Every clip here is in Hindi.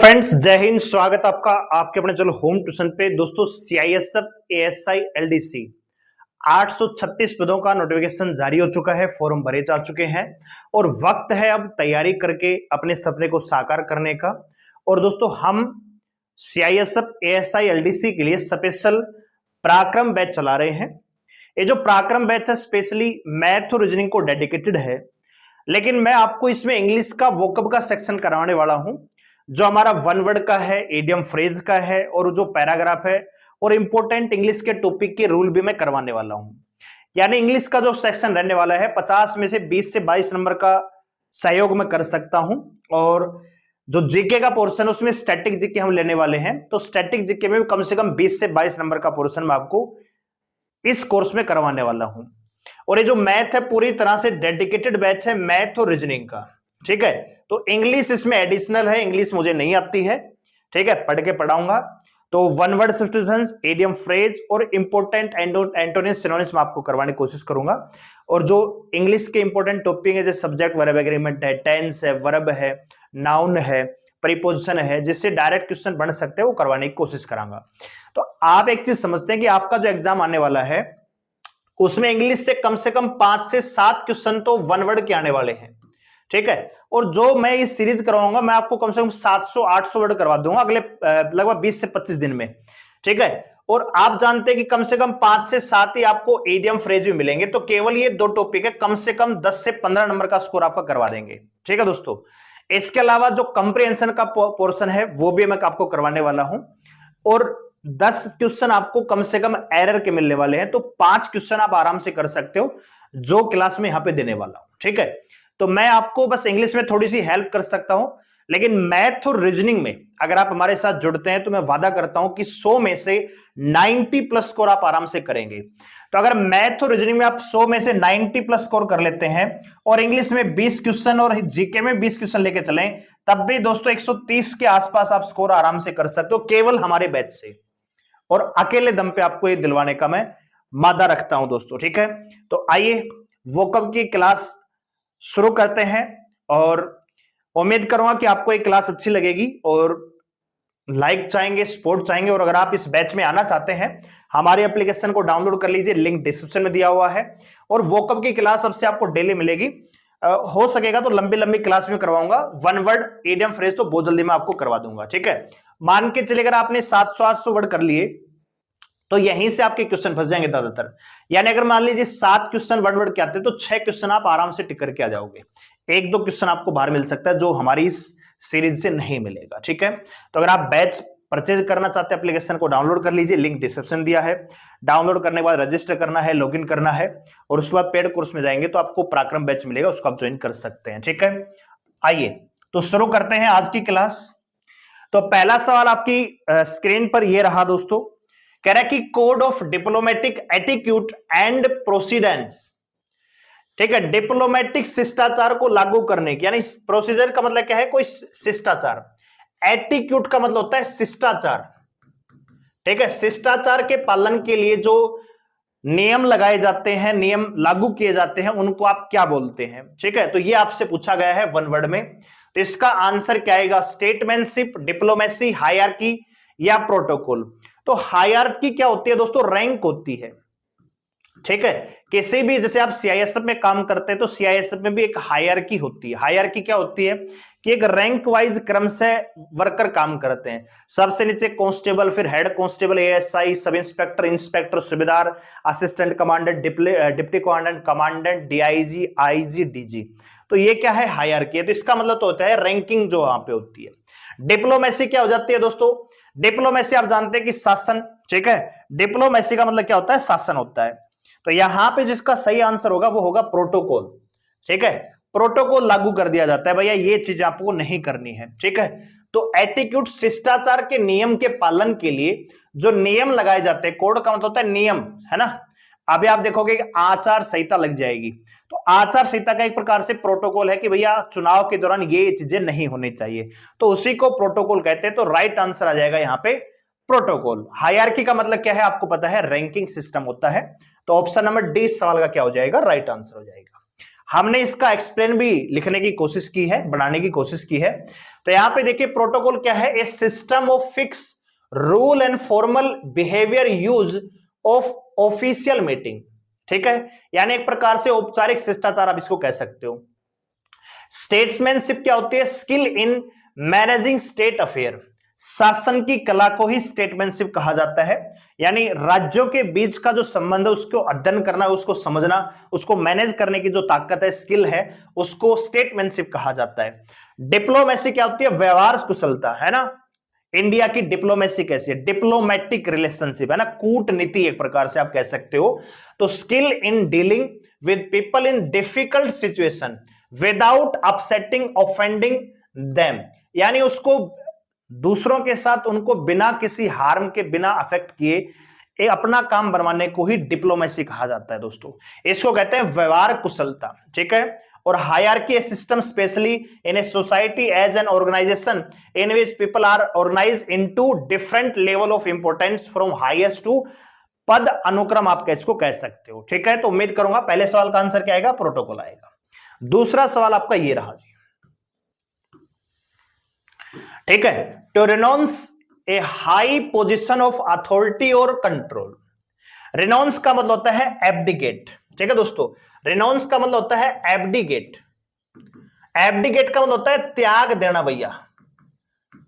फ्रेंड्स, जय हिंद। स्वागत आपका आपके अपने चलो होम ट्यूशन पे। दोस्तों, सीआईएसएफ एएसआई एलडीसी 836 पदों का नोटिफिकेशन जारी हो चुका है, फॉर्म भरे जा चुके हैं और वक्त है अब तैयारी करके अपने सपने को साकार करने का। और दोस्तों, हम सीआईएसएफ एएसआई एलडीसी के लिए स्पेशल पराक्रम बैच चला रहे हैं। ये जो पराक्रम बैच है स्पेशली मैथ और रीजनिंग को डेडिकेटेड है, लेकिन मैं आपको इसमें इंग्लिश का वोकब का सेक्शन करवाने वाला हूं, जो हमारा वन वर्ड का है, इडियम फ्रेज का है और जो पैराग्राफ है और इंपॉर्टेंट इंग्लिश के टॉपिक के रूल भी मैं करवाने वाला हूं। यानी इंग्लिश का जो सेक्शन रहने वाला है 50 में से 20 से 22 नंबर का सहयोग मैं कर सकता हूं। और जो जीके का पोर्शन है उसमें स्टैटिक जीके हम लेने वाले हैं, तो स्टैटिक जीके में कम से कम 20 से 22 नंबर का पोर्शन मैं आपको इस कोर्स में करवाने वाला हूं। और ये जो मैथ है पूरी तरह से डेडिकेटेड बैच है मैथ और रीजनिंग का, ठीक है। तो इंग्लिश इसमें एडिशनल है, इंग्लिश मुझे नहीं आती है, ठीक है, पढ़ के पढ़ाऊंगा। तो one word substitutions, idiom phrase और इंपॉर्टेंट एंटोनिम्स सिनोनिम्स मैं आपको करवाने की कोशिश करूंगा। और जो इंग्लिश के इंपॉर्टेंट टॉपिक है जैसे सब्जेक्ट वर्ब एग्रीमेंट है, टेंस है, वर्ब है, नाउन है, प्रीपोजिशन है, जिससे डायरेक्ट क्वेश्चन बन सकते हैं, वो करवाने की कोशिश करांगा। तो आप एक चीज समझते हैं कि आपका जो एग्जाम आने वाला है उसमें इंग्लिश से कम 5 से 7 क्वेश्चन तो वन वर्ड के आने वाले हैं, ठीक है। और जो मैं इस सीरीज करवाऊंगा मैं आपको कम से कम 700-800 वर्ड करवा दूंगा अगले लगभग 20 से 25 दिन में, ठीक है। और आप जानते हैं कि कम से कम 5 से 7 ही आपको इडियम फ्रेज भी मिलेंगे, तो केवल ये दो टॉपिक है, कम से कम 10 से 15 नंबर का स्कोर आपका करवा देंगे, ठीक है दोस्तों। इसके अलावा जो कंप्रीहेंशन का पोर्शन है वो भी मैं आपको करवाने वाला हूं। और 10 क्वेश्चन आपको कम से कम एरर के मिलने वाले हैं, तो 5 क्वेश्चन आप आराम से कर सकते हो जो क्लास में यहां पे देने वाला हूं, ठीक है। तो मैं आपको बस इंग्लिश में थोड़ी सी हेल्प कर सकता हूं, लेकिन मैथ और रीजनिंग में अगर आप हमारे साथ जुड़ते हैं तो मैं वादा करता हूं कि 100 में से 90 प्लस स्कोर आप आराम से करेंगे। तो अगर मैथ और रीजनिंग में आप 100 में से 90 प्लस स्कोर कर लेते हैं और इंग्लिश में 20 क्वेश्चन और जीके में 20 क्वेश्चन लेके चलें, तब भी दोस्तों 130 के आसपास आप स्कोर आराम से कर सकते हो केवल हमारे बैच से। और अकेले दम पे आपको ये दिलवाने का मैं मादा रखता हूं दोस्तों, ठीक है। तो आइए वोकब की क्लास शुरू करते हैं और उम्मीद करूंगा कि आपको ये क्लास अच्छी लगेगी और लाइक चाहेंगे, सपोर्ट चाहेंगे। और अगर आप इस बैच में आना चाहते हैं, हमारे एप्लीकेशन को डाउनलोड कर लीजिए, लिंक डिस्क्रिप्शन में दिया हुआ है। और वोकब की क्लास अब से आपको डेली मिलेगी, हो सकेगा तो लंबी लंबी क्लास में करवाऊंगा। वन वर्ड इडियम फ्रेज तो बहुत जल्दी मैं आपको करवा दूंगा, ठीक है। मान के चले अगर आपने 700-800 वर्ड कर लिए तो यहीं से आपके क्वेश्चन फंस जाएंगे ज्यादातर। यानी अगर मान लीजिए 7 क्वेश्चन वन वर्ड के आते हैं तो 6 क्वेश्चन आप आराम से टिक करके आ जाओगे। 1-2 क्वेश्चन आपको बाहर मिल सकता है जो हमारी इस सीरीज से नहीं मिलेगा, ठीक है। तो अगर आप बैच परचेज करना चाहते हैं, एप्लीकेशन को डाउनलोड कर लीजिए, लिंक डिस्क्रिप्शन दिया है। डाउनलोड करने के बाद रजिस्टर करना है, लॉगिन करना है और उसके बाद पेड कोर्स में जाएंगे तो आपको पराक्रम बैच मिलेगा, उसको आप ज्वाइन कर सकते हैं, ठीक है। आइए तो शुरू करते हैं आज की क्लास। तो पहला सवाल आपकी स्क्रीन पर यह रहा दोस्तों, कह रहा है कि code of diplomatic etiquette and precedence, ठीक है, डिप्लोमेटिक शिष्टाचार को लागू करने की, यानी प्रोसीजर का मतलब क्या है, कोई शिष्टाचार। एटिक्यूट का मतलब होता है शिष्टाचार, ठीक है। शिष्टाचार के पालन के लिए जो नियम लगाए जाते हैं, नियम लागू किए जाते हैं, उनको आप क्या बोलते हैं, ठीक है। तो ये आपसे पूछा गया है वन वर्ड में, तो इसका आंसर क्या आएगा, स्टेटमैनशिप, डिप्लोमेसी, हायरार्की या प्रोटोकॉल। तो हायरार्की क्या होती है दोस्तों, रैंक होती है, ठीक है। किसी भी जैसे आप सीआईएसएफ में काम करते हैं तो सीआईएसएफ में भी एक हायरार्की होती है। हायरार्की क्या होती है कि एक रैंक वाइज क्रम से वर्कर काम करते हैं। सबसे नीचे कांस्टेबल, फिर head constable, ASI, sub inspector, inspector, सूबेदार, assistant commandant, deputy commandant, commandant, DIG, IG, DG. तो ये क्या है, हायरार्की है। तो इसका मतलब तो होता है रैंकिंग जो वहां पे होती है। डिप्लोमेसी क्या हो जाती है दोस्तों, डिप्लोमेसी आप जानते हैं कि शासन, ठीक है। डिप्लोमेसी का मतलब क्या होता है, शासन होता है। तो यहां पे जिसका सही आंसर होगा वो होगा प्रोटोकॉल, ठीक है। प्रोटोकॉल लागू कर दिया जाता है, भैया ये चीज आपको नहीं करनी है, ठीक है। तो एटिक्यूट शिष्टाचार के नियम के पालन के लिए जो नियम लगाए जाते हैं, कोड का मतलब होता है नियम, है ना। अभी आप देखोगे कि आचार संहिता लग जाएगी, तो आचार संहिता का एक प्रकार से प्रोटोकॉल है कि भैया चुनाव के दौरान ये चीजें नहीं होनी चाहिए, तो उसी को प्रोटोकॉल कहते हैं। तो राइट आंसर आ जाएगा यहां पे प्रोटोकॉल। हायरार्की का मतलब क्या है आपको पता है, रैंकिंग सिस्टम होता है। तो ऑप्शन नंबर डी सवाल का क्या हो जाएगा, राइट आंसर हो जाएगा। हमने इसका एक्सप्लेन भी लिखने की कोशिश की है, बनाने की कोशिश की है। तो यहां पे देखिए प्रोटोकॉल क्या है, a system of fix rule and formal behaviour use of official meeting, ठीक है, यानी एक प्रकार से औपचारिक शिष्टाचार आप इसको कह सकते हो। स्टेट्समैनशिप क्या होती है, skill in managing state affair, शासन की कला को ही स्टेटमैनशिप कहा जाता है, यानी राज्यों के बीच का जो संबंध है उसको अध्ययन करना, उसको समझना, उसको मैनेज करने की जो ताकत है, स्किल है, उसको स्टेटमैनशिप कहा जाता है। डिप्लोमेसी क्या होती है, व्यवहार कुशलता, है ना। इंडिया की डिप्लोमेसी कैसी है, डिप्लोमेटिक रिलेशनशिप, है ना, कूटनीति एक प्रकार से आप कह सकते हो। तो skill in dealing with people in difficult situation without upsetting offending them, यानी उसको दूसरों के साथ उनको बिना किसी हार्म के, बिना अफेक्ट किए अपना काम बनवाने को ही डिप्लोमेसी कहा जाता है दोस्तों। इसको कहते हैं व्यवहार कुशलता, ठीक है। और hierarchy system specially in a society as an organization in which people are organized into different level of importance from highest to पद अनुक्रम, आप इसको कह सकते हो, ठीक है। तो उम्मीद करूंगा पहले सवाल का आंसर क्या आएगा, प्रोटोकॉल आएगा। दूसरा सवाल आपका ये रहा जी, ठीक है। To renounce a high position of authority और कंट्रोल, रिनाउंस का मतलब होता है एब्डिकेट, ठीक है दोस्तों। रिनाउंस का मतलब होता है एब्डिकेट, एब्डिकेट का मतलब होता है त्याग देना भैया,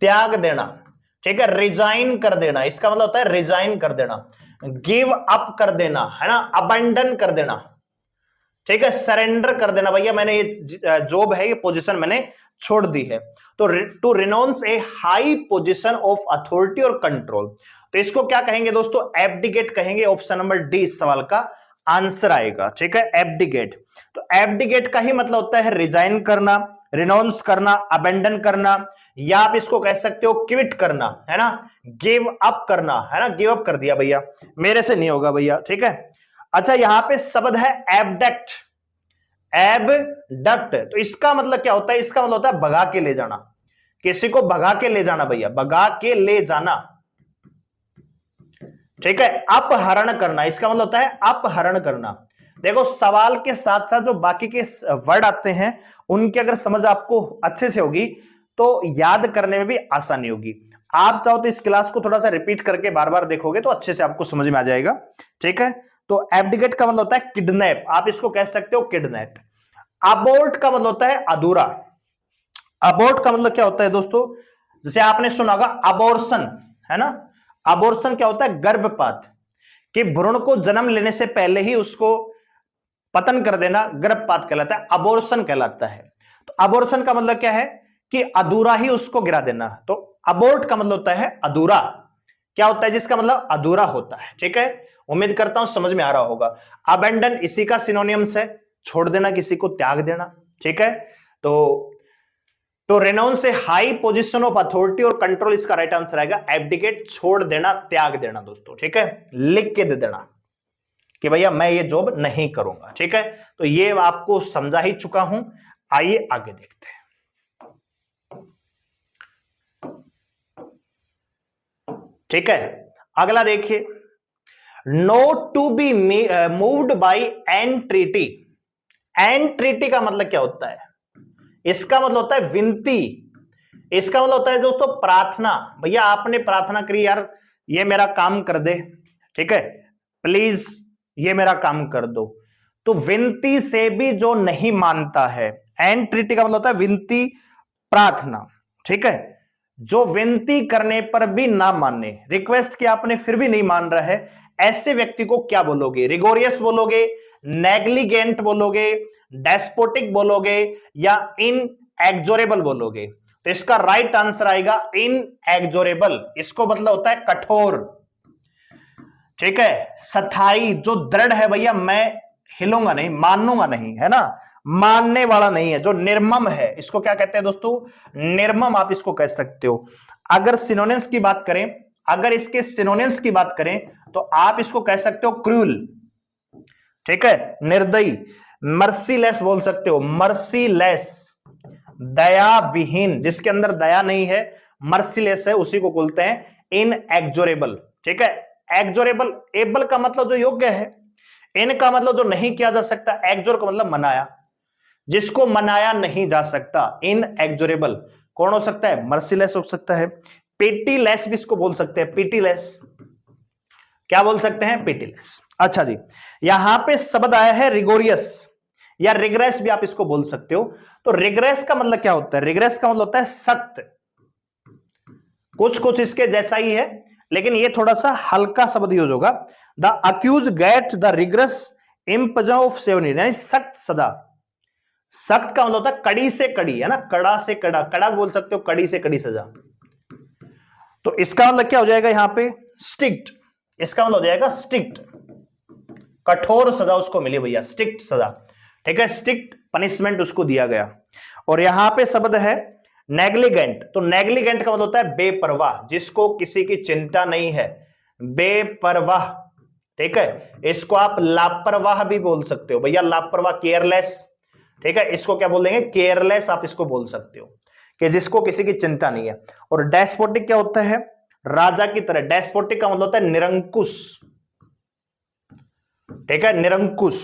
त्याग देना, ठीक है, रिजाइन कर देना, इसका मतलब होता है रिजाइन कर देना, गिव अप कर देना, है ना, अबंडन कर देना, ठीक है, सरेंडर कर देना भैया, मैंने ये जॉब है, ये पोजीशन मैंने छोड़ दी है। तो to renounce a high position of authority और कंट्रोल, तो इसको क्या कहेंगे दोस्तों, एब्डिकेट कहेंगे। ऑप्शन नंबर डी इस सवाल का आंसर आएगा, ठीक है, एब्डिकेट। तो एब्डिकेट का ही मतलब होता है रिजाइन करना, रिनाउंस करना, अबेंडन करना, या आप इसको कह सकते हो क्विट करना, है ना, गिव अप करना, है ना, गिव अप कर दिया भैया, मेरे से नहीं होगा भैया, ठीक है। अच्छा, यहां पे शब्द है एबडक्ट, एबडक्ट, तो इसका मतलब क्या होता है, इसका मतलब होता है भगा के ले जाना, किसी को भगा के ले जाना भैया, भगा के ले जाना, ठीक है। अपहरण करना, इसका मतलब होता है अपहरण करना। देखो सवाल के साथ साथ जो बाकी के वर्ड आते हैं उनकी अगर समझ आपको अच्छे से होगी तो याद करने में भी आसानी होगी। आप चाहो तो इस क्लास को थोड़ा सा रिपीट करके बार बार देखोगे तो अच्छे से आपको समझ में आ जाएगा, ठीक है। तो एब्डिकेट का मतलब होता है किडनैप, आप इसको कह सकते हो किडनैप। अबोर्ट का मतलब होता है अधूरा, अबोर्ट का मतलब क्या होता है दोस्तों, जैसे आपने सुना होगा अबॉर्शन, है ना, अबॉर्शन क्या होता है, गर्भपात, कि भ्रूण को जन्म लेने से पहले ही उसको पतन कर देना गर्भपात कहलाता है, अबॉर्शन कहलाता है। तो अबॉर्शन का मतलब क्या है कि अधूरा ही उसको गिरा देना, तो अबोर्ट का मतलब होता है अधूरा, क्या होता है जिसका मतलब अधूरा होता है, ठीक है। उम्मीद करता हूं समझ में आ रहा होगा। अबेंडन इसी का सिनोनियम्स है, छोड़ देना, किसी को त्याग देना, ठीक है। तो रेनाउंस से हाई पोजीशन ऑफ अथॉरिटी और कंट्रोल, इसका राइट आंसर आएगा एब्डिकेट, छोड़ देना, त्याग देना दोस्तों, ठीक है, लिख के दे देना कि भैया मैं ये जॉब नहीं करूंगा, ठीक है। तो ये आपको समझा ही चुका हूं, आइए आगे देखते हैं। ठीक है, अगला देखिए, note to be moved by entreaty, entreaty का मतलब क्या होता है, इसका मतलब होता है विनती, इसका मतलब होता है दोस्तों प्रार्थना, भैया आपने प्रार्थना करी यार ये मेरा काम कर दे, ठीक है, प्लीज ये मेरा काम कर दो। तो विनती से भी जो नहीं मानता है, एंट्रीटी का मतलब होता है विनती, प्रार्थना, ठीक है, जो विनती करने पर भी ना माने, रिक्वेस्ट किया आपने फिर भी नहीं मान रहा है, ऐसे व्यक्ति को क्या बोलोगे, रिगोरियस बोलोगे, नेग्लिजेंट बोलोगे, डेस्पोटिक बोलोगे, या इनएग्जोरेबल बोलोगे। तो इसका राइट आंसर आएगा इनएग्जोरेबल, इसको मतलब होता है कठोर, ठीक है, स्थायी, जो दृढ़ है भैया, मैं हिलूंगा नहीं, मानूंगा नहीं, है ना, मानने वाला नहीं है, जो निर्मम है, इसको क्या कहते हैं दोस्तों, निर्मम आप इसको कह सकते हो। अगर सिनोनिम्स की बात करें, अगर इसके सिनोनिम्स की बात करें तो आप इसको कह सकते हो क्रूल, ठीक है, निर्दयी, मर्सीलेस बोल सकते हो, मर्सीलेस, दया विहीन, जिसके अंदर दया नहीं है, मर्सीलेस है, उसी को बोलते हैं इनएग्जोरेबल, ठीक है। एग्जोरेबल, एबल का मतलब जो योग्य है, इन का मतलब जो नहीं किया जा सकता, एग्जोर का मतलब मनाया, जिसको मनाया नहीं जा सकता, इनएग्जोरेबल। कौन हो सकता है? मर्सीलेस हो सकता है, पिटीलेस भी इसको बोल सकते हैं, पिटीलेस। क्या बोल सकते हैं? पिटीलेस। अच्छा जी, यहां पे शब्द आया है रिगोरियस या रिग्रेस भी आप इसको बोल सकते हो। तो रिग्रेस का मतलब क्या होता है? रिग्रेस का मतलब होता है सख्त, कुछ कुछ इसके जैसा ही है, लेकिन ये थोड़ा सा हल्का शब्द यूज होगा। The accuse get the rigorous imprisonment of 7 years, यानी सख्त सजा। सख्त का मतलब होता है कड़ी से कड़ी, है ना, कड़ा से कड़ा, कड़ा बोल सकते हो, कड़ी से कड़ी सजा। तो इसका मतलब क्या हो जाएगा यहां पे? स्ट्रिक्ट। इसका मतलब हो जाएगा स्ट्रिक्ट, कठोर सजा उसको मिली भैया, स्ट्रिक्ट सजा। ठीक है, स्ट्रिक्ट पनिशमेंट उसको दिया गया। और यहां पे शब्द है नेग्लिजेंट। तो नेग्लिजेंट का मतलब होता है बेपरवाह, जिसको किसी की चिंता नहीं है, बेपरवाह। ठीक है, इसको आप लापरवाह भी बोल सकते हो भैया, लापरवाह, केयरलेस। ठीक है, इसको क्या बोल देंगे? केयरलेस आप इसको बोल सकते हो, कि जिसको किसी की चिंता नहीं है। और डेस्पोटिक क्या होता है? राजा की तरह। डेस्पोटिक का मतलब होता है निरंकुश। ठीक है, निरंकुश।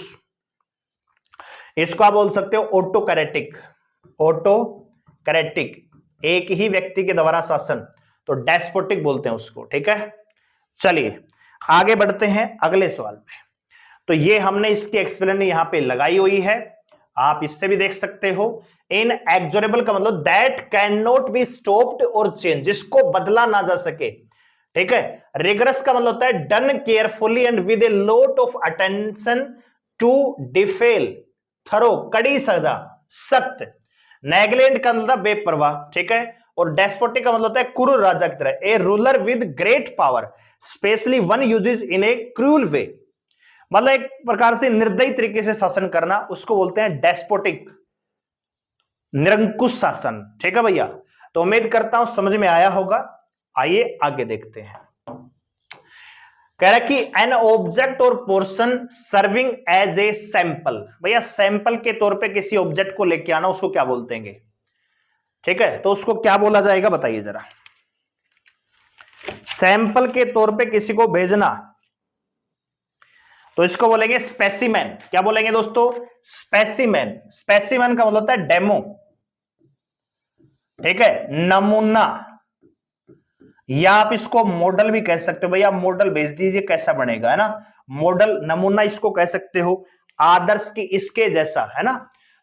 इसको आप बोल सकते हो ऑटोक्रेटिक। ऑटोक्रेटिक, एक ही व्यक्ति के द्वारा शासन, तो डेस्पोटिक बोलते हैं उसको। ठीक है, चलिए आगे बढ़ते हैं अगले सवाल पे। तो ये हमने इसकी एक्सप्लेन यहां पे लगाई हुई है, आप इससे भी देख सकते हो। इनएग्जोरेबल का मतलब that can not be stopped और चेंज, जिसको बदला ना जा सके। ठीक है, रिगरस का मतलब होता है done carefully and with a lot of attention to detail, thorough, कड़ी सजा, सख्त। नेग्लेक्ट का मतलब बेपरवाह। ठीक है, और डेस्पोटिक का मतलब होता है क्रूर राजा की तरह, a ruler with great power specially one uses in a cruel way, मतलब एक प्रकार से निर्दयी तरीके से शासन करना, उसको बोलते हैं डेस्पोटिक, निरंकुश शासन। ठीक है भैया, तो उम्मीद करता हूं समझ में आया होगा। आइए आगे देखते हैं। कह रहा है कि एन ऑब्जेक्ट और portion serving as a sample. भैया सैंपल के तौर पे किसी ऑब्जेक्ट को लेके आना, उसको क्या बोलते हैं? ठीक है, तो उसको क्या बोला जाएगा बताइए जरा। सैंपल के तौर पे किसी को भेजना, तो इसको बोलेंगे स्पेसिमेन। क्या बोलेंगे दोस्तों? स्पेसिमेन। स्पेसिमेन का मतलब होता है डेमो। ठीक है, नमूना, या आप इसको मॉडल भी कह सकते हो। भैया मॉडल भेज दीजिए, कैसा बनेगा, है ना। मॉडल, नमूना इसको कह सकते हो, आदर्श की इसके जैसा, है ना।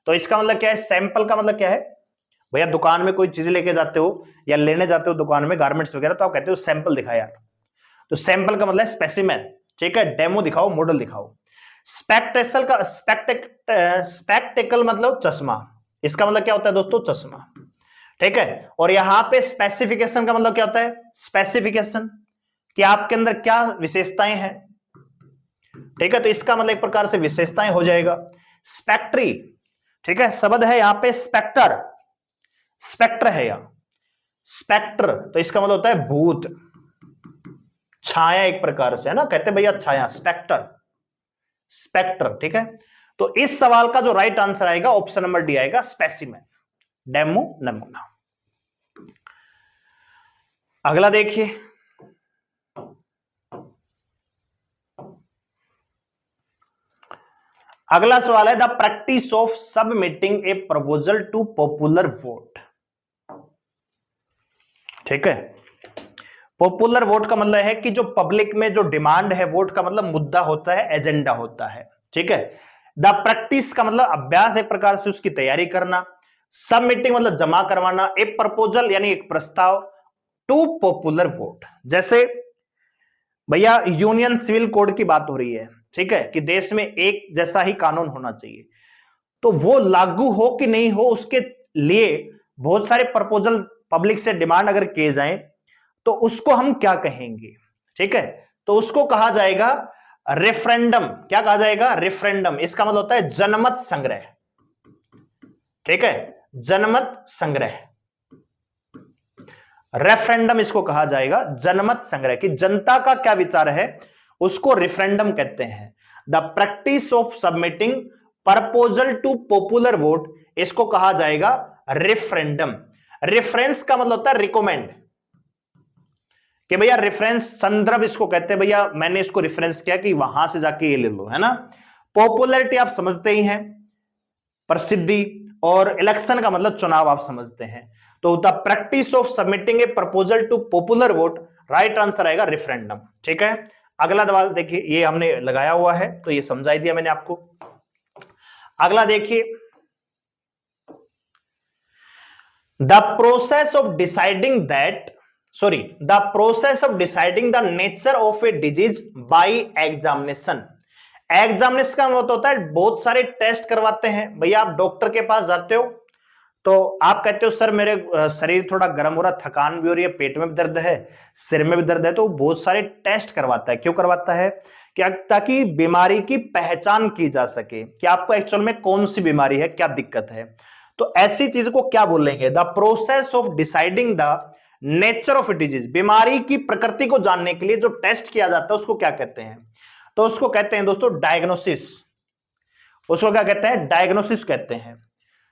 तो इसका मतलब क्या है? सैंपल का मतलब क्या है भैया? दुकान में कोई चीज लेके जाते हो या लेने जाते हो दुकान में, गारमेंट्स वगैरह, तो आप कहते हो सैंपल दिखा यार। तो सैंपल का मतलब है स्पेसिमेन। ठीक है, डेमो दिखाओ, मॉडल दिखाओ। स्पेक्टेकल का स्पेक्टेकल मतलब चश्मा। इसका मतलब क्या होता है दोस्तों? चश्मा। ठीक है, और यहां पे स्पेसिफिकेशन का मतलब क्या होता है? स्पेसिफिकेशन कि आपके अंदर क्या विशेषताएं हैं। ठीक है, तो इसका मतलब एक प्रकार से विशेषताएं हो जाएगा। स्पेक्ट्री, ठीक है, शब्द है यहां पे स्पेक्टर। स्पेक्टर है यहां, स्पेक्टर, तो इसका मतलब होता है भूत, छाया एक प्रकार से, है ना, कहते हैं भैया छाया, स्पेक्टर, स्पेक्टर। ठीक है, तो इस सवाल का जो राइट आंसर आएगा ऑप्शन नंबर डी आएगा, स्पेसिमेन, डेमो, नमूना। अगला देखिए, अगला सवाल है the practice of submitting a proposal to popular vote. ठीक है, पॉपुलर वोट का मतलब है कि जो पब्लिक में जो डिमांड है, वोट का मतलब मुद्दा होता है, एजेंडा होता है। ठीक है, द प्रैक्टिस का मतलब अभ्यास, एक प्रकार से उसकी तैयारी करना। सबमिटिंग मतलब जमा करवाना, ए प्रपोजल यानी एक प्रस्ताव, टू पॉपुलर वोट। जैसे भैया यूनियन सिविल कोड की बात हो रही है, ठीक है, कि देश में एक जैसा ही कानून होना चाहिए, तो वो लागू हो कि नहीं हो, उसके लिए बहुत सारे प्रपोजल पब्लिक से डिमांड अगर किए जाएं, तो उसको हम क्या कहेंगे? ठीक है, तो उसको कहा जाएगा रेफरेंडम। क्या कहा जाएगा? रेफरेंडम। इसका मतलब होता है जनमत संग्रह। ठीक है, जनमत संग्रह, रेफरेंडम इसको कहा जाएगा, जनमत संग्रह, कि जनता का क्या विचार है उसको रेफरेंडम कहते हैं। The practice of submitting proposal to popular vote, इसको कहा जाएगा रेफरेंडम। रेफरेंस का मतलब होता है रिकमेंड, कि भैया रेफरेंस, संदर्भ इसको कहते हैं, भैया मैंने इसको रेफरेंस किया कि वहां से जाके ये ले लो, है ना। पॉपुलैरिटी आप समझते ही हैं, प्रसिद्धि, और इलेक्शन का मतलब चुनाव आप समझते हैं। तो the practice of submitting a proposal to popular vote, right answer आएगा रेफरेंडम। ठीक है, अगला सवाल देखिए, ये हमने लगाया हुआ है तो ये समझाई दिया मैंने आपको। अगला देखिए, the process of deciding the nature of a disease bye examination. Examination का मतलब होता है बहुत सारे टेस्ट करवाते हैं। भैया आप डॉक्टर के पास जाते हो तो आप कहते हो सर मेरे शरीर थोड़ा गर्म हो रहा, थकान भी हो रही है, पेट में भी दर्द है, सिर में भी दर्द है, तो बहुत सारे टेस्ट करवाता है। क्यों करवाता है? क्या? ताकि बीमारी की पहचान की जा सके कि आपको एक्चुअल में कौन सी बीमारी है, क्या दिक्कत है। तो ऐसी चीज को क्या बोलेंगे? The process of deciding the nature of disease, बीमारी की प्रकृति को जानने के लिए जो टेस्ट किया जाता है उसको क्या कहते हैं? तो उसको कहते हैं दोस्तों डायग्नोसिस। उसको क्या कहते हैं? डायग्नोसिस कहते हैं।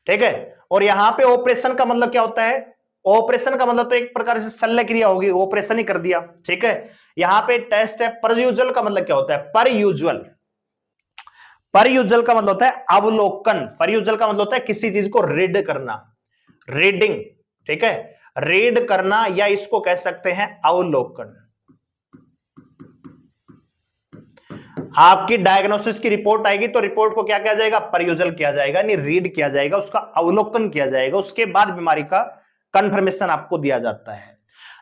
ठीक है, और यहां पे ऑपरेशन का मतलब क्या होता है? ऑपरेशन का मतलब तो एक प्रकार से शल्य क्रिया होगी, ऑपरेशन ही कर दिया। ठीक है, यहां पे टेस्ट है। पर यूजुअल का मतलब क्या होता है? पर यूजुअल का मतलब होता है अवलोकन। पर यूजुअल का मतलब होता है किसी चीज को रीड करना, रीडिंग। ठीक है, रीड करना, या इसको कह सकते हैं अवलोकन। आपकी डायग्नोसिस की रिपोर्ट आएगी तो रिपोर्ट को क्या किया जाएगा? परयूजल किया जाएगा, यानी रीड किया जाएगा, उसका अवलोकन किया जाएगा, उसके बाद बीमारी का कंफर्मेशन आपको दिया जाता है।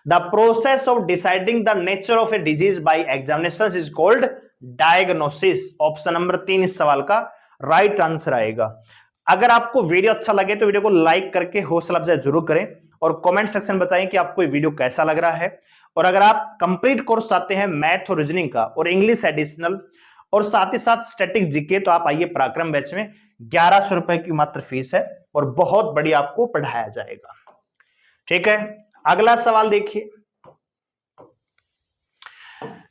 The process of deciding the nature of a disease bye examination is called diagnosis. Option number 3 इस सवाल का राइट आंसर आएगा। अगर आपको वीडियो अच्छा लगे तो वीडियो को लाइक करके हौसला अफजाई जरूर करें और कमेंट सेक्शन बताएं कि आपको ये वीडियो कैसा लग रहा है। और अगर आप कंप्लीट कोर्स चाहते हैं मैथ और रीजनिंग का और इंग्लिश एडिशनल और साथ ही साथ स्टैटिक जीके, तो आप आइए पराक्रम बैच में। 1100 रुपए की मात्र फीस है और बहुत बढ़िया आपको पढ़ाया जाएगा। ठीक है, अगला सवाल देखिए,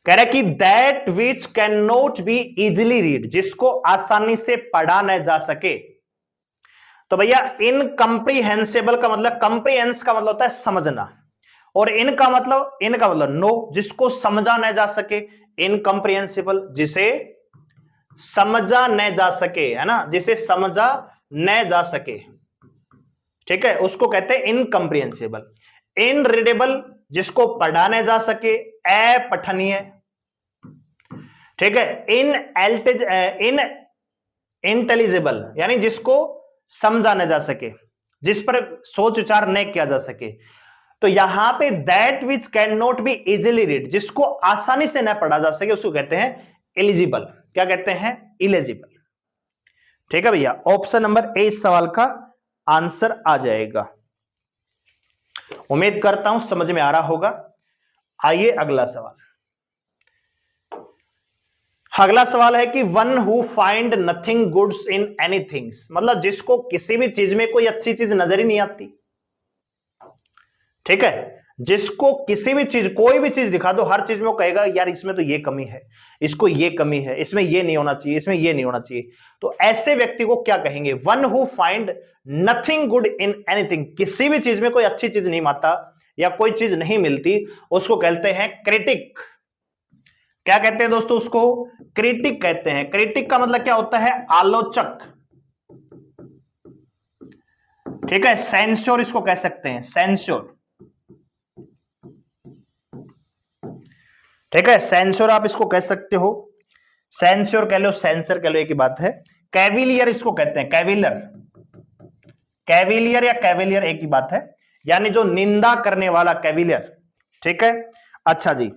कह रहा है कि that which can not be easily read, जिसको आसानी से पढ़ा न जा सके। तो भैया इनकम्प्रीहेंसिबल का मतलब, कंप्रीहेंस का मतलब होता है समझना, और इनका मतलब नो, जिसको समझा न जा सके। इनकम्प्रीहेंसिबल, जिसे समझा न जा सके, है ना, जिसे समझा न जा सके। ठीक है, उसको कहते हैं इनकम्प्रीहेंसिबल। इनरीडेबल, जिसको पढ़ा न जा सके, अपठनीय। ठीक है, इन इंटेलिजिबल, यानी जिसको समझा न जा सके, जिस पर सोच विचार न किया जा सके। तो यहां पे that which can not be easily read, जिसको आसानी से न पढ़ा जा सके, उसको कहते हैं एलिजिबल। क्या कहते हैं? इलिजिबल। ठीक है भैया, ऑप्शन नंबर ए इस सवाल का आंसर आ जाएगा। उम्मीद करता हूं समझ में आ रहा होगा। आइए अगला सवाल। अगला सवाल है कि one who find nothing goods in anything, मतलब जिसको किसी भी चीज में कोई अच्छी चीज नजर ही नहीं आती। ठीक है, जिसको किसी भी चीज, कोई भी चीज दिखा दो, हर चीज में वो कहेगा यार इसमें तो ये कमी है, इसको ये कमी है, इसमें ये नहीं होना चाहिए, इसमें ये नहीं होना चाहिए। तो ऐसे व्यक्ति को क्या कहेंगे? One who find nothing good in anything, किसी भी चीज में कोई अच्छी चीज नहीं माता या कोई चीज नहीं मिलती, उसको कहते हैं क्रिटिक। क्या कहते हैं दोस्तों? उसको क्रिटिक कहते हैं। क्रिटिक का मतलब क्या होता है? आलोचक। ठीक है, सेंसोर इसको कह सकते हैं, सेंसोर। ठीक है, सेंसर आप इसको कह सकते हो, सेंसर कह लो, सेंसर कह लो, एक ही बात है। कैविलियर इसको कहते हैं, कैविलर, कैविलियर या कैविलियर एक ही बात है, यानी जो निंदा करने वाला, कैविलियर। ठीक है, अच्छा जी,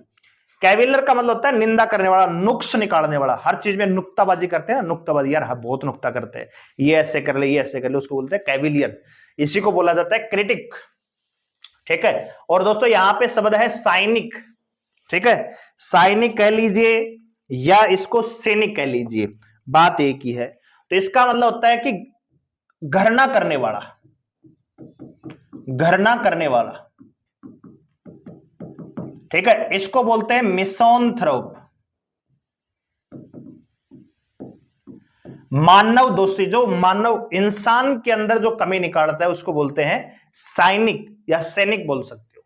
कैविलियर का मतलब होता है निंदा करने वाला, नुक्स निकालने वाला। हर चीज में नुक्ताबाजी करते हैं, नुक्ताबाजी, यार बहुत नुक्ता करते हैं, ये ऐसे कर ले, ये ऐसे कर ले, उसको बोलते हैं कैविलियर। इसी को बोला जाता है क्रिटिक। ठीक है, और दोस्तों यहां पे शब्द है साइनिक। ठीक है, साइनिक कह लीजिए या इसको सैनिक कह लीजिए, बात एक ही है। तो इसका मतलब होता है कि घृणा करने वाला, घृणा करने वाला। ठीक है, इसको बोलते हैं मिसोनथ्रोप, मानव दोषी, जो मानव इंसान के अंदर जो कमी निकालता है उसको बोलते हैं साइनिक या सैनिक बोल सकते हो।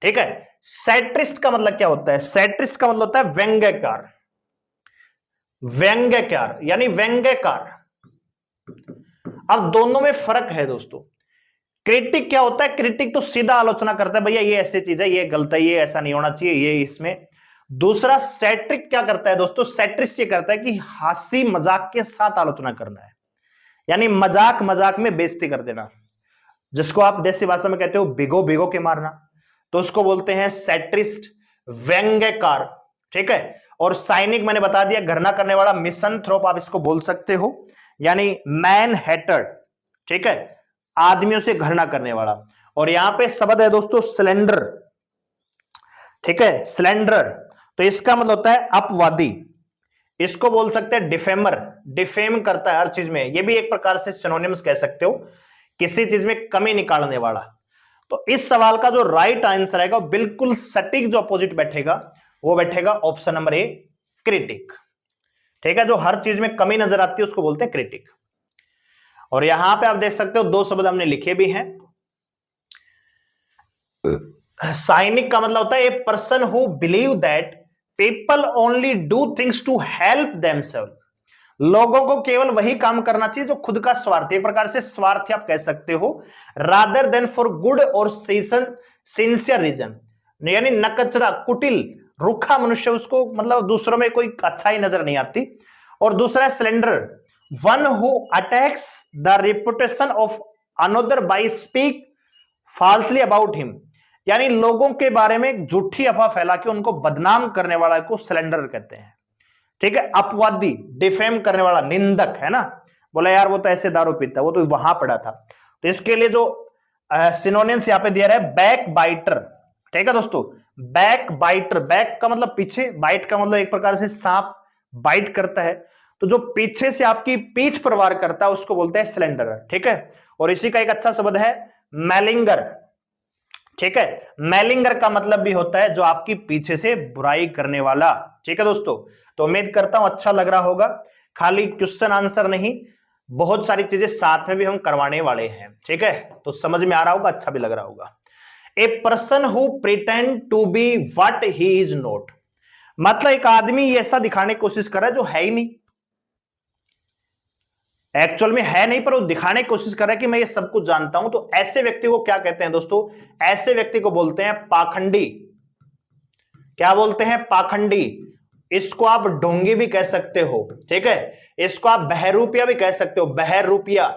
ठीक है, सैट्रिस्ट का मतलब क्या होता है? सैट्रिस्ट का मतलब होता है व्यंग्यकार, व्यंग्यकार यानी व्यंग्यकार। अब दोनों में फर्क है दोस्तों। क्रिटिक क्या होता है? क्रिटिक तो सीधा आलोचना करता है, भैया ये ऐसी चीज है, ये गलत है, ये ऐसा नहीं होना चाहिए, ये इसमें। दूसरा सैट्रिक क्या करता है दोस्तों? सैट्रिस्ट ये करता है कि हंसी मजाक के साथ आलोचना करना है, यानी मजाक मजाक में बेइज्जती कर देना, जिसको आप देसी भाषा में कहते हो भिगो भिगो के मारना, तो उसको बोलते हैं सैट्रिस्ट, व्यंग्यकार। ठीक है। और साइनिक मैंने बता दिया, घृणा करने वाला, मिसंथ्रोप आप इसको बोल सकते हो, यानी मैन हेटर। ठीक है, आदमियों से घृणा करने वाला। और यहां पे शब्द है दोस्तों स्लेंडर। ठीक है, स्लेंडर, तो इसका मतलब होता है अपवादी। इसको बोल सकते हैं डिफेमर, डिफेम करता है हर चीज में, ये भी एक प्रकार से सिनोनिम्स कह सकते हो, किसी चीज में कमी निकालने वाला। तो इस सवाल का जो राइट आंसर आएगा बिल्कुल सटीक जो अपोजिट बैठेगा वो बैठेगा ऑप्शन नंबर ए, क्रिटिक। ठीक है, जो हर चीज में कमी नजर आती है उसको बोलते हैं क्रिटिक। और यहां पे आप देख सकते हो दो शब्द हमने लिखे भी हैं। साइनिक का मतलब होता है a person who believe that people only do things to help themselves. लोगों को केवल वही काम करना चाहिए जो खुद का स्वार्थ, एक प्रकार से स्वार्थी आप कह सकते हो, रादर देन फॉर गुड और सिंसियर रीजन, यानी नकचरा, कुटिल, रूखा मनुष्य, उसको मतलब दूसरों में कोई अच्छाई नजर नहीं आती। और दूसरा है slender, one who attacks the reputation of another by speak falsely about him, यानी लोगों के बारे में झूठी अफवाह फैला के उनको बदनाम करने वाला को स्लेंडर कहते हैं। ठीक है, अपवादी, डिफेम करने वाला, निंदक, है ना, बोला यार वो तो ऐसे दारू पीता है, वो तो वहां पड़ा था। तो इसके लिए जो सिनोनिम्स यहां पे दिया रहा है, बैक बाइटर। ठीक है दोस्तों, बैक बाइटर, बैक का मतलब पीछे, बाइट का मतलब एक प्रकार से सांप बाइट करता है, तो जो पीछे से आपकी पीठ पर वार करता है उसको बोलते हैं स्लेंडर। ठीक है, और इसी का एक अच्छा शब्द है मैलिंगर। ठीक है, मैलिंगर का मतलब भी होता है जो आपकी पीछे से बुराई करने वाला। ठीक है दोस्तों, तो उम्मीद करता हूं अच्छा लग रहा होगा। खाली क्वेश्चन आंसर नहीं, बहुत सारी चीजें साथ में भी हम करवाने वाले हैं। ठीक है, तो समझ में आ रहा होगा, अच्छा भी लग रहा होगा। A person who pretend to be what he is not, मतलब एक आदमी ऐसा दिखाने की कोशिश कर रहा है जो है ही नहीं, एक्चुअल में है नहीं, पर वो दिखाने की कोशिश कर रहा है कि मैं ये सब कुछ जानता हूं। तो ऐसे व्यक्ति को क्या कहते हैं दोस्तों? ऐसे व्यक्ति को बोलते हैं पाखंडी। क्या बोलते हैं? पाखंडी। इसको आप ढोंगी भी कह सकते हो। ठीक है, इसको आप बहरूपिया भी कह सकते हो, बहरूपिया।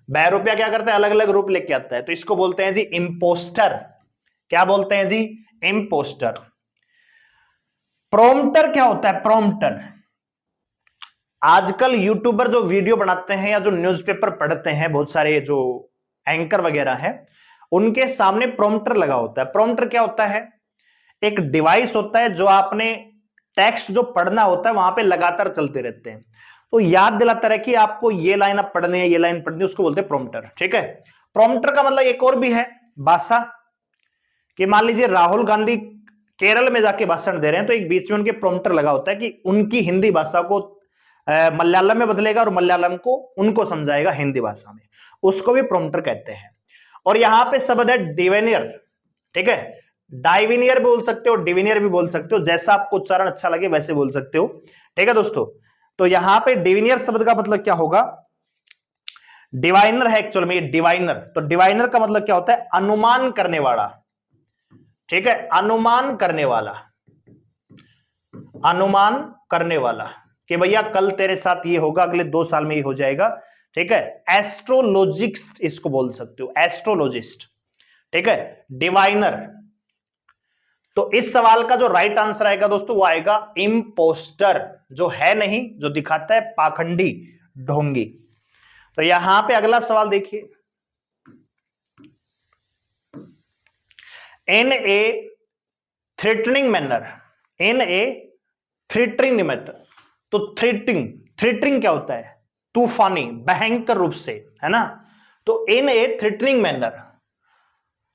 बहरूपिया क्या करता है? अलग अलग रूप लेके आता है, तो इसको बोलते हैं जी इंपोस्टर। क्या बोलते हैं जी? इंपोस्टर। प्रोम्प्टर क्या होता है? प्रोम्प्टर, आजकल यूट्यूबर जो वीडियो बनाते हैं या जो न्यूज़पेपर पढ़ते हैं, बहुत सारे जो एंकर वगैरह हैं, उनके सामने प्रोम्प्टर लगा होता है। प्रोम्प्टर क्या होता है? एक डिवाइस होता है जो आपने टेक्स्ट जो पढ़ना होता है वहां पे लगातार चलते रहते हैं, तो याद दिलाता रहे कि आपको ये लाइन अब पढ़नी है, ये लाइन पढ़नी है, उसको बोलते हैं प्रोम्प्टर। ठीक है, प्रोम्प्टर का मतलब एक और भी है भाषा, कि मान लीजिए राहुल गांधी केरल में जाके भाषण दे रहे हैं, तो एक बीच में उनके प्रोम्प्टर लगा होता है कि उनकी हिंदी भाषा को मलयालम में बदलेगा और मलयालम को उनको समझाएगा हिंदी भाषा में, उसको भी प्रोम्प्टर कहते हैं। और यहां पे शब्द है डिवेनियर। ठीक है, डाइविनियर भी बोल सकते हो, डिविनियर भी बोल सकते हो, जैसा आपको उच्चारण अच्छा लगे वैसे बोल सकते हो। ठीक है दोस्तों, तो यहां पे डिविनियर शब्द का मतलब क्या होगा? डिवाइनर है एक्चुअल में ये, डिवाइनर। तो डिवाइनर का मतलब क्या होता है? अनुमान करने वाला। ठीक है, अनुमान करने वाला, अनुमान करने वाला, कि भैया कल तेरे साथ ये होगा, अगले 2 साल में ये हो जाएगा। ठीक है, एस्ट्रोलॉजिस्ट इसको बोल सकते हो, एस्ट्रोलॉजिस्ट। ठीक है, डिवाइनर। तो इस सवाल का जो राइट आंसर आएगा दोस्तों वो आएगा इंपोस्टर, जो है नहीं, जो दिखाता है, पाखंडी, ढोंगी। तो यहां पे अगला सवाल देखिए, इन ए थ्रेटनिंग मैनर, इन ए थ्रेटनिंग मैनर, तो थ्रेटनिंग, थ्रेटनिंग क्या होता है? तूफानी, भयंकर रूप से, है ना। तो इन ए थ्रेटनिंग मैनर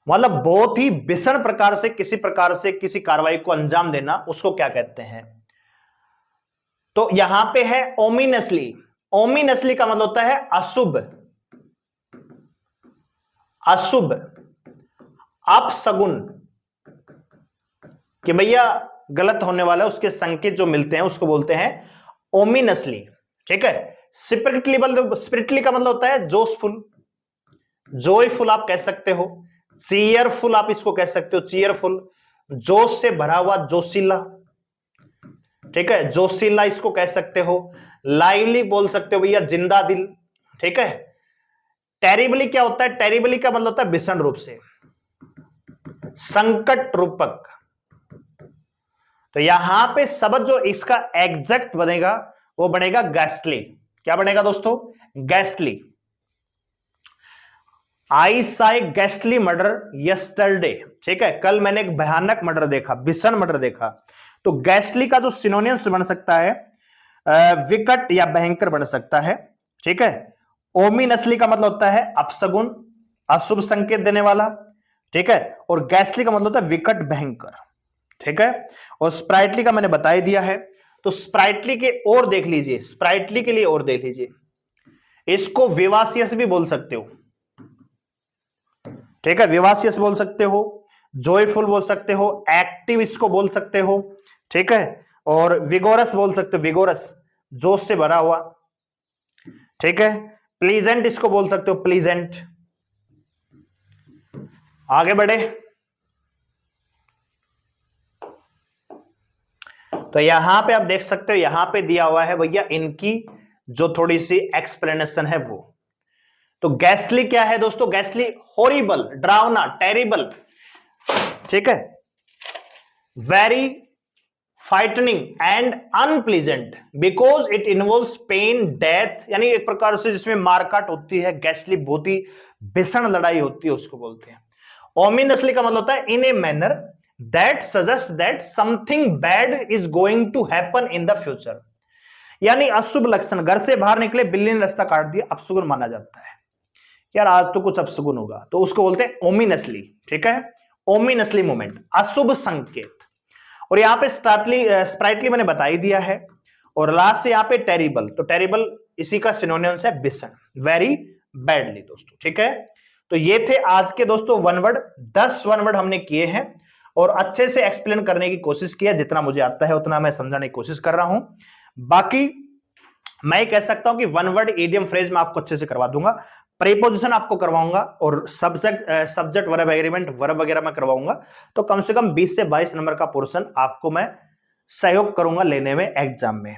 मतलब बहुत ही भीषण प्रकार से, किसी प्रकार से किसी कार्रवाई को अंजाम देना, उसको क्या कहते हैं? तो यहां पे है ओमिनसली। ओमिनसली का मतलब होता है अशुभ, अशुभ, अपशगुन, कि भैया गलत होने वाला है, उसके संकेत जो मिलते हैं उसको बोलते हैं ओमिनसली। ठीक है, स्पिरिटली का मतलब होता है जोशफुल, जॉयफुल आप कह सकते हो, चीयरफुल आप इसको कह सकते हो, चीयरफुल, जोश से भरा हुआ, जोशीला, ठीक है, जोशीला इसको कह सकते हो, लाइवली बोल सकते हो भैया, जिंदा दिल, ठीक है। टेरिबली क्या होता है, टेरिबली का मतलब होता है भीषण रूप से, संकट रूपक। तो यहां पे शब्द जो इसका एग्जैक्ट बनेगा वो बनेगा गैस्टली। क्या बनेगा दोस्तों, गैस्टली। आई साई गैस्टली मर्डर यस्टरडे, ठीक है, कल मैंने एक भयानक मर्डर देखा, भीषण मर्डर देखा। तो गैस्टली का जो सिनोनिम्स बन सकता है विकट या भयंकर बन सकता है, ठीक है। ओमिनसली का मतलब होता है अपशगुन, अशुभ संकेत देने वाला, ठीक है। और गैस्टली का मतलब होता है विकट, भयंकर, ठीक है। और स्प्राइटली का मैंने बता ही दिया है। तो स्प्राइटली के और देख लीजिए, स्प्राइटली के लिए और देख लीजिए, इसको विवासियस भी बोल सकते हो, ठीक है, विवासियस बोल सकते हो, जॉयफुल बोल सकते हो, एक्टिव इसको बोल सकते हो, ठीक है। और विगोरस बोल सकते हो, विगोरस, जोश से भरा हुआ, ठीक है। प्लीजेंट इसको बोल सकते हो, प्लीजेंट। आगे बढ़े, तो यहां पे आप देख सकते हो, यहां पे दिया हुआ है भैया इनकी जो थोड़ी सी एक्सप्लेनेशन है वो। तो गैस्टली क्या है दोस्तों, गैस्टली हॉरिबल, डरावना, टेरिबल, ठीक है, very frightening and unpleasant because it involves pain, death, यानी एक प्रकार से जिसमें मारकाट होती है, गैस्टली बहुत ही भीषण लड़ाई होती है उसको बोलते हैं। ओमिनसली का मतलब होता है in a manner that suggest that something bad is going to happen in the future, यानी अशुभ लक्षण, घर से बाहर निकले बिल्ली ने रास्ता काट दिया, अपशगुन माना जाता है, यार आज तो कुछ अपशगुन होगा, तो उसको बोलते हैं ओमिनसली, ठीक है, ओमिनसली मोमेंट, अशुभ संकेत। और यहां पे स्प्राइटली मैंने बता ही दिया है। और लास्ट से यहां पे टेरिबल, तो टेरिबल इसी का सिनोनिम्स है भीषण, वेरी बैडली दोस्तों, ठीक है। तो ये थे आज के दोस्तों वन वर्ड, 10 वन वर्ड हमने किए हैं और अच्छे से एक्सप्लेन करने की कोशिश किया, जितना मुझे आता है उतना मैं समझाने की कोशिश कर रहा हूं। बाकी मैं कह सकता हूं कि वन वर्ड इडियम फ्रेज में आपको अच्छे से करवा दूंगा, प्रीपोजिशन आपको करवाऊंगा और सब्जेक्ट वर्ब एग्रीमेंट वर्ब वगैरह मैं करवाऊंगा। तो कम से कम 20 से 22 नंबर का पोर्शन आपको मैं सहयोग करूंगा लेने में एग्जाम में।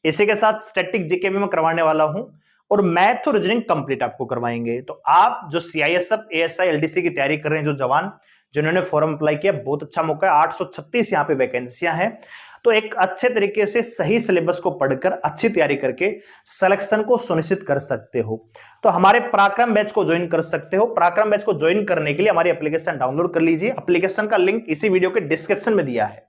इसी के साथ स्टैटिक जीके भी मैं करवाने वाला हूं और मैथ और रीजनिंग कंप्लीट आपको करवाएंगे। तो आप जो सीआईएसएफ, एएसआई, एलडीसी की तैयारी कर रहे हैं, जो जवान जिन्होंने फॉर्म अप्लाई किया, बहुत अच्छा मौका है, 836 यहाँ पे वैकेंसियां हैं। तो एक अच्छे तरीके से सही सिलेबस को पढ़कर अच्छी तैयारी करके सिलेक्शन को सुनिश्चित कर सकते हो। तो हमारे पराक्रम बैच को ज्वाइन कर सकते हो। पराक्रम बैच को ज्वाइन करने के लिए हमारी एप्लीकेशन डाउनलोड कर लीजिए। एप्लीकेशन का लिंक इसी वीडियो के डिस्क्रिप्शन में दिया है,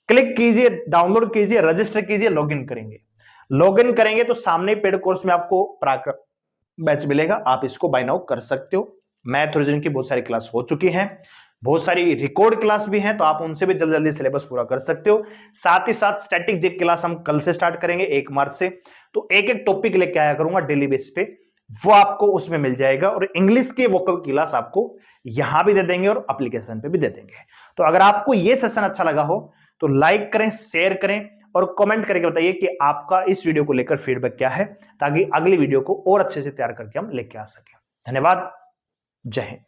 क्लिक कीजिए, डाउनलोड कीजिए, रजिस्टर कीजिए, लॉगिन करेंगे। लॉगिन करेंगे तो सामने पेड कोर्स में आपको पराक्रम बैच मिलेगा, आप इसको बाय नाउ कर सकते हो। मैथ रीजनिंग की बहुत सारी क्लास हो चुकी हैं, बहुत सारी रिकॉर्ड क्लास भी हैं, तो आप उनसे भी जल्दी जल्दी सिलेबस पूरा कर सकते हो। साथ ही साथ स्टैटिक जीके क्लास हम कल से स्टार्ट करेंगे 1 मार्च से। तो एक एक टॉपिक लेके आया करूंगा डेली बेस पे, वो आपको उसमें मिल जाएगा। और इंग्लिश के वोकैब की क्लास आपको यहां भी दे देंगे और एप्लीकेशन पे भी दे देंगे। तो अगर आपको ये सेशन अच्छा लगा हो तो लाइक करें, शेयर करें और कमेंट करके बताइए कि आपका इस वीडियो को लेकर फीडबैक क्या है, ताकि अगली वीडियो को और अच्छे से तैयार करके हम लेके आ सकें। धन्यवाद, जय हिंद।